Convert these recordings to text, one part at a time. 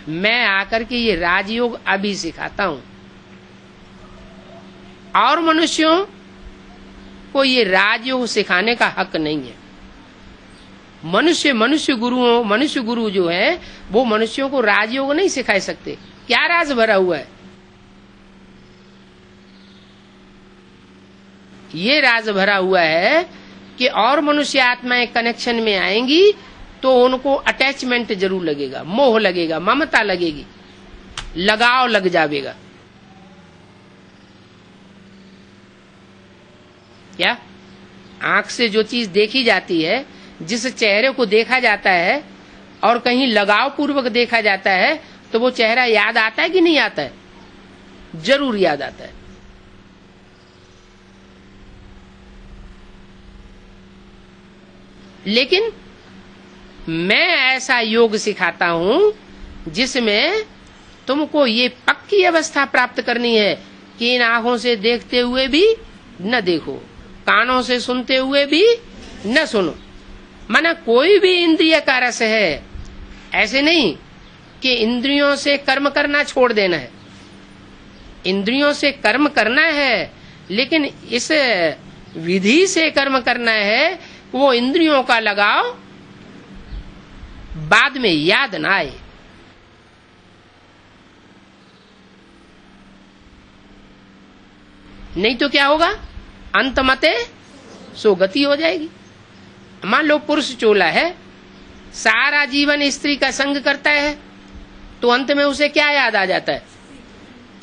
मैं आकर के ये राजयोग अभी सिखाता हूं। और मनुष्यों को ये राजयोग सिखाने का हक नहीं है। मनुष्य गुरु जो है वो मनुष्यों को राजयोग नहीं सिखा सकते। क्या राज भरा हुआ है? ये राज भरा हुआ है कि और मनुष्य आत्माएं कनेक्शन में आएंगी तो उनको अटैचमेंट जरूर लगेगा, मोह लगेगा, ममता लगेगी, लगाव लग जाएगा। क्या आंख से जो चीज देखी जाती है, जिस चेहरे को देखा जाता है और कहीं लगाव पूर्वक देखा जाता है तो वो चेहरा याद आता है कि नहीं आता है? जरूर याद आता है। लेकिन मैं ऐसा योग सिखाता हूं जिसमें तुमको ये पक्की अवस्था प्राप्त करनी है कि इन आंखों से देखते हुए भी न देखो, कानों से सुनते हुए भी न सुनो। माना कोई भी इंद्रिय का रस है, ऐसे नहीं कि इंद्रियों से कर्म करना छोड़ देना है। इंद्रियों से कर्म करना है, लेकिन इस विधि से कर्म करना है वो इंद्रियों का लगाव बाद में याद ना आए। नहीं तो क्या होगा? अंत मते सो गति हो जाएगी। मान लो पुरुष चोला है, सारा जीवन स्त्री का संग करता है, तो अंत में उसे क्या याद आ जाता है?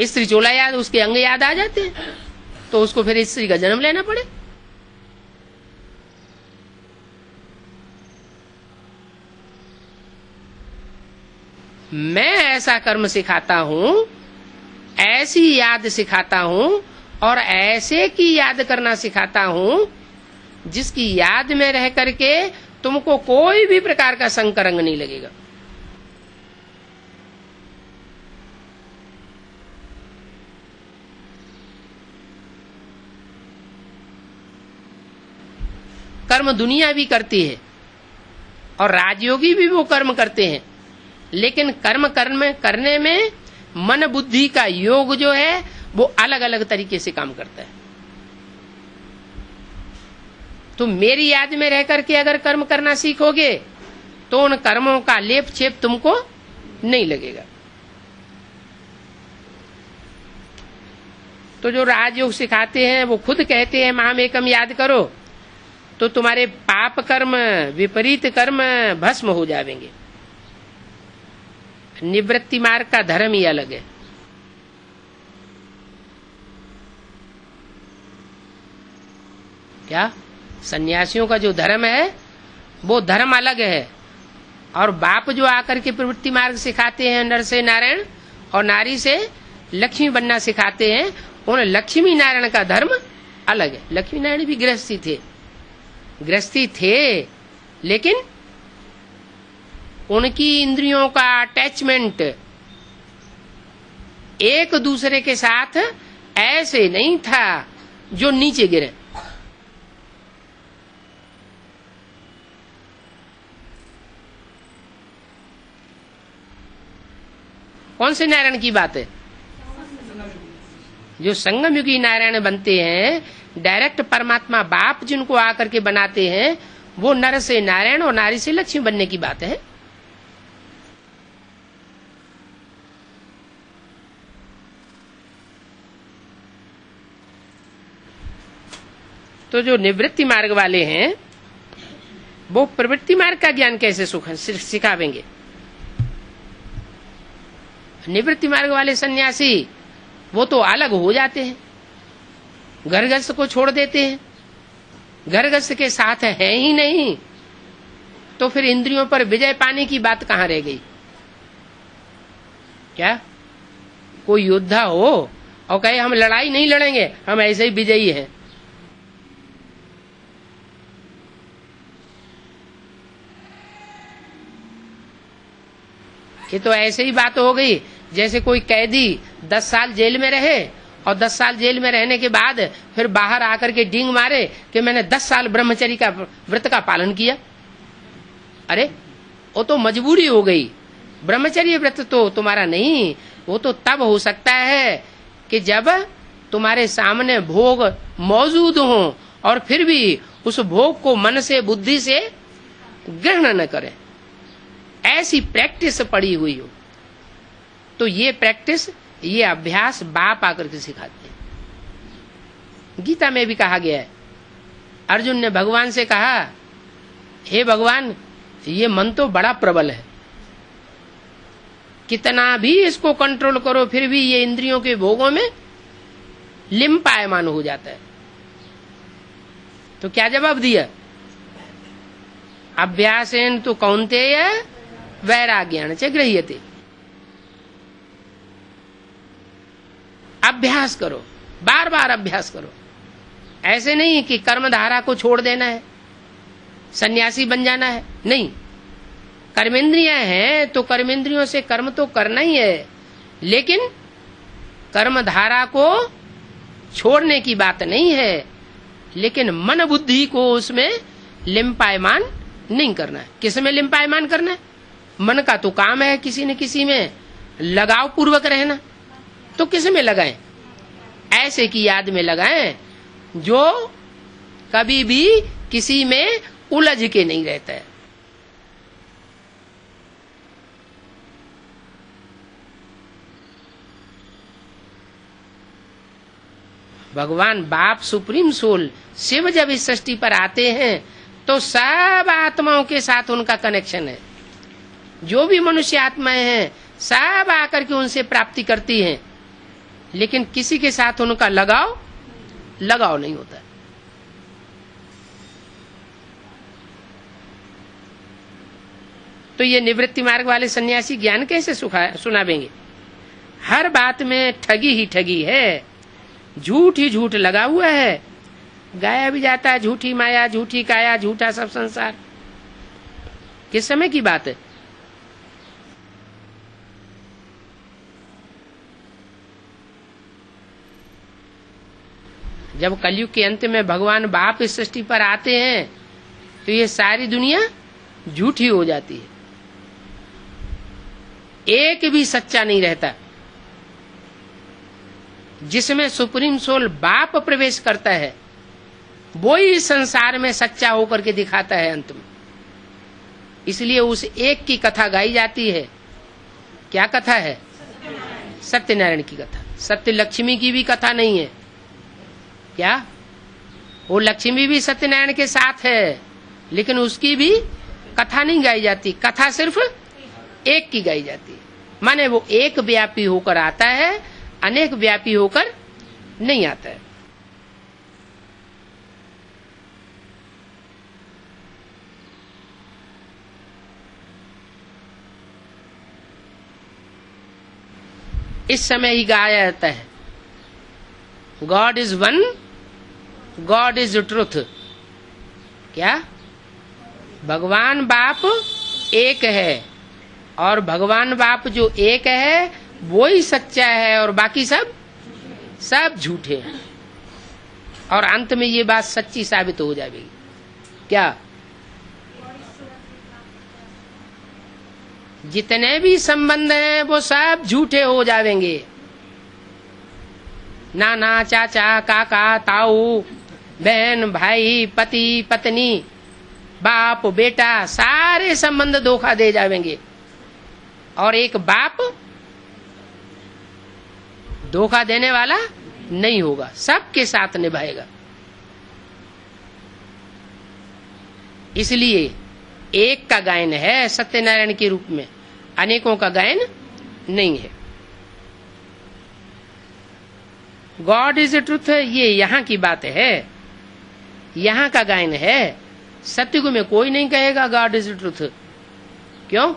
स्त्री चोला याद, उसके अंग याद आ जाते हैं, तो उसको फिर स्त्री का जन्म लेना पड़े। मैं ऐसा कर्म सिखाता हूं, ऐसी याद सिखाता हूं और ऐसे की याद करना सिखाता हूं जिसकी याद में रह करके तुमको कोई भी प्रकार का संकरंग नहीं लगेगा। कर्म दुनिया भी करती है और राजयोगी भी वो कर्म करते हैं, लेकिन कर्म करने में मन बुद्धि का योग जो है वो अलग अलग तरीके से काम करता है। तो मेरी याद में रह करके अगर कर्म करना सीखोगे तो उन कर्मों का लेप छेप तुमको नहीं लगेगा। तो जो राजयोग सिखाते हैं वो खुद कहते हैं माम एकम याद करो, तो तुम्हारे पाप कर्म, विपरीत कर्म भस्म हो जाएंगे। निवृत्ति मार्ग का धर्म ही अलग है। क्या सन्यासियों का जो धर्म है वो धर्म अलग है, और बाप जो आकर के प्रवृत्ति मार्ग सिखाते हैं, नर से नारायण और नारी से लक्ष्मी बनना सिखाते हैं, उन लक्ष्मी नारायण का धर्म अलग है। लक्ष्मी नारायण भी गृहस्थी थे, लेकिन उनकी इंद्रियों का अटैचमेंट एक दूसरे के साथ ऐसे नहीं था जो नीचे गिरे। कौन से नारायण की बात है? जो संगम युगी नारायण बनते हैं, डायरेक्ट परमात्मा बाप जिनको आकर के बनाते हैं, वो नर से नारायण और नारी से लक्ष्मी बनने की बात है। तो जो निवृत्ति मार्ग वाले हैं वो प्रवृत्ति मार्ग का ज्ञान कैसे सिखावेंगे? निवृत्ति मार्ग वाले सन्यासी वो तो अलग हो जाते हैं, घर गृहस्थ को छोड़ देते हैं, घर गृहस्थ के साथ है ही नहीं, तो फिर इंद्रियों पर विजय पाने की बात कहाँ रह गई? क्या कोई योद्धा हो और कहे हम लड़ाई नहीं लड़ेंगे, हम ऐसे ही विजयी हैं? ये तो ऐसे ही बात हो गई जैसे कोई कैदी 10 साल जेल में रहे और 10 साल जेल में रहने के बाद फिर बाहर आकर के डींग मारे कि मैंने 10 साल ब्रह्मचर्य का व्रत का पालन किया। अरे वो तो मजबूरी हो गई, ब्रह्मचर्य व्रत तो तुम्हारा नहीं, वो तो तब हो सकता है कि जब तुम्हारे सामने भोग मौजूद हो और फिर भी उस भोग को मन से बुद्धि से ग्रहण न करें, ऐसी प्रैक्टिस पड़ी हुई हो। तो ये प्रैक्टिस, ये अभ्यास बाप आकर के सिखाते हैं। गीता में भी कहा गया है, अर्जुन ने भगवान से कहा, हे भगवान, ये मन तो बड़ा प्रबल है, कितना भी इसको कंट्रोल करो फिर भी ये इंद्रियों के भोगों में लिम्पायमान हो जाता है। तो क्या जवाब दिया? अभ्यासेन तो कौन्तेय वैराग्येण च गृह्यते। अभ्यास करो, बार बार अभ्यास करो। ऐसे नहीं कि कर्मधारा को छोड़ देना है, सन्यासी बन जाना है, नहीं। कर्मेंद्रियां हैं तो कर्मेंद्रियों से कर्म तो करना ही है, लेकिन कर्मधारा को छोड़ने की बात नहीं है, लेकिन मन बुद्धि को उसमें लिम्पायमान नहीं करना है। किस में लिम्पायमान करना है? मन का तो काम है किसी न किसी में लगाव पूर्वक रहना, तो किस में लगाएं? ऐसे की याद में लगाएं जो कभी भी किसी में उलझ के नहीं रहता है। भगवान बाप सुप्रीम सोल शिव जब इस सृष्टि पर आते हैं तो सब आत्माओं के साथ उनका कनेक्शन है। जो भी मनुष्य आत्माएं हैं सब आकर के उनसे प्राप्ति करती हैं, लेकिन किसी के साथ उनका लगाव नहीं होता। तो ये निवृत्ति मार्ग वाले सन्यासी ज्ञान कैसे सुनावेंगे? हर बात में ठगी ही ठगी है, झूठ ही झूठ लगा हुआ है, गाया भी जाता है झूठी माया, झूठी काया, झूठा सब संसार। किस समय की बात है? जब कलयुग के अंत में भगवान बाप इस सृष्टि पर आते हैं तो ये सारी दुनिया झूठी हो जाती है, एक भी सच्चा नहीं रहता। जिसमें सुप्रीम सोल बाप प्रवेश करता है वो ही संसार में सच्चा होकर के दिखाता है अंत में। इसलिए उस एक की कथा गाई जाती है। क्या कथा है? सत्यनारायण की कथा। सत्य लक्ष्मी की भी कथा नहीं है क्या? वो लक्ष्मी भी सत्यनारायण के साथ है, लेकिन उसकी भी कथा नहीं गाई जाती। कथा सिर्फ एक की गाई जाती है, माने वो एक व्यापी होकर आता है, अनेक व्यापी होकर नहीं आता है। इस समय ही गाया जाता है, God is one, God is truth. क्या? भगवान बाप एक है, और भगवान बाप जो एक है वो ही सच्चा है, और बाकी सब झूठे हैं। और अंत में ये बात सच्ची साबित हो जाएगी। क्या? जितने भी संबंध हैं वो सब झूठे हो जाएंगे। नाना, चाचा, काका, ताऊ, बहन, भाई, पति, पत्नी, बाप, बेटा, सारे संबंध धोखा दे जाएंगे, और एक बाप धोखा देने वाला नहीं होगा, सबके साथ निभाएगा। इसलिए एक का गायन है सत्यनारायण के रूप में, अनेकों का गायन नहीं है। गॉड इज ट्रुथ, ये यहाँ की बात है, यहाँ का गायन है। सत्युग में कोई नहीं कहेगा गॉड इज ट्रुथ। क्यों?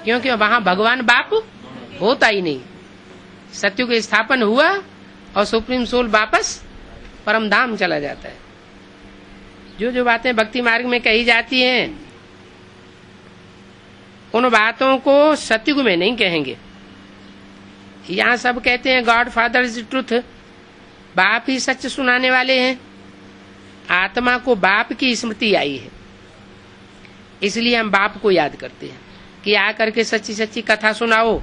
क्योंकि वहां भगवान बाप होता ही नहीं। सत्युग स्थापन हुआ और सुप्रीम सोल वापस परम धाम चला जाता है। जो बातें भक्ति मार्ग में कही जाती हैं उन बातों को सत्युग में नहीं कहेंगे। यहाँ सब कहते हैं गॉड फादर इज ट्रुथ, बाप ही सच सुनाने वाले हैं। आत्मा को बाप की स्मृति आई है, इसलिए हम बाप को याद करते हैं कि आकर के सच्ची सच्ची कथा सुनाओ।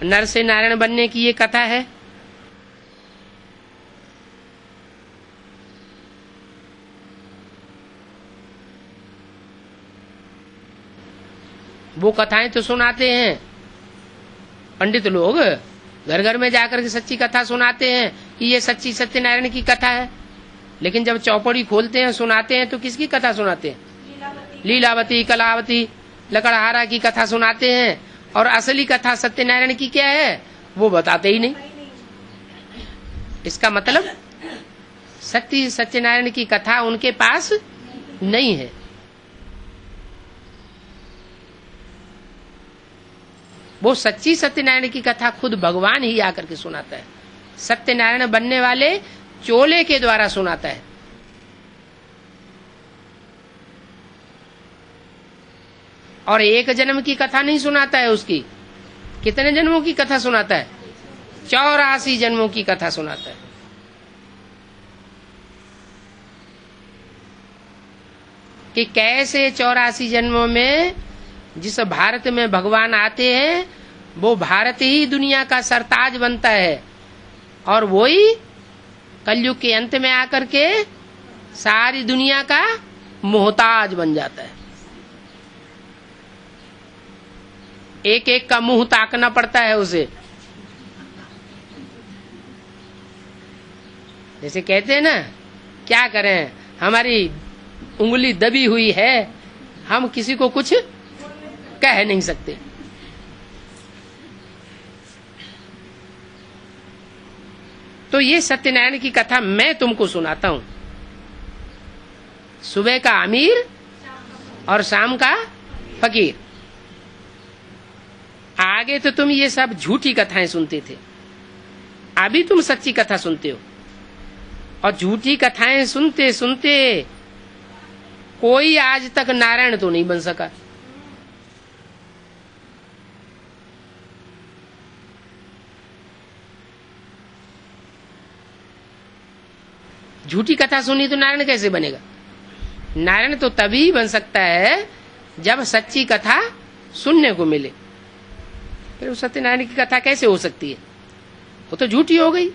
नर से नारायण बनने की ये कथा है। वो कथाएं तो सुनाते हैं पंडित लोग, घर घर में जाकर के सच्ची कथा सुनाते हैं कि ये सच्ची सत्यनारायण की कथा है। लेकिन जब चौपड़ी खोलते हैं सुनाते हैं तो किसकी कथा सुनाते हैं? लीलावती, कलावती, लकड़हारा की कथा सुनाते हैं। और असली कथा सत्यनारायण की क्या है वो बताते ही नहीं। इसका मतलब सत्यनारायण की कथा उनके पास नहीं है। वो सच्ची सत्यनारायण की कथा खुद भगवान ही आकर के सुनाता है। सत्यनारायण बनने वाले चोले के द्वारा सुनाता है। और एक जन्म की कथा नहीं सुनाता है उसकी। कितने जन्मों की कथा सुनाता है? 84 जन्मों की कथा सुनाता है। कि कैसे 84 जन्मों में जिस भारत में भगवान आते हैं वो भारत ही दुनिया का सरताज बनता है और वही कलयुग के अंत में आकर के सारी दुनिया का मोहताज बन जाता है। एक एक का मुंह ताकना पड़ता है उसे। जैसे कहते हैं ना, क्या करें, हमारी उंगली दबी हुई है, हम किसी को कुछ कह नहीं सकते। तो ये सत्यनारायण की कथा मैं तुमको सुनाता हूं। सुबह का अमीर और शाम का फकीर। आगे तो तुम ये सब झूठी कथाएं सुनते थे, अभी तुम सच्ची कथा सुनते हो। और झूठी कथाएं सुनते सुनते कोई आज तक नारायण तो नहीं बन सका। झूठी कथा सुनी तो नारायण कैसे बनेगा? नारायण तो तभी बन सकता है जब सच्ची कथा सुनने को मिले। फिर सत्यनारायण की कथा कैसे हो सकती है? वो तो झूठी हो गई।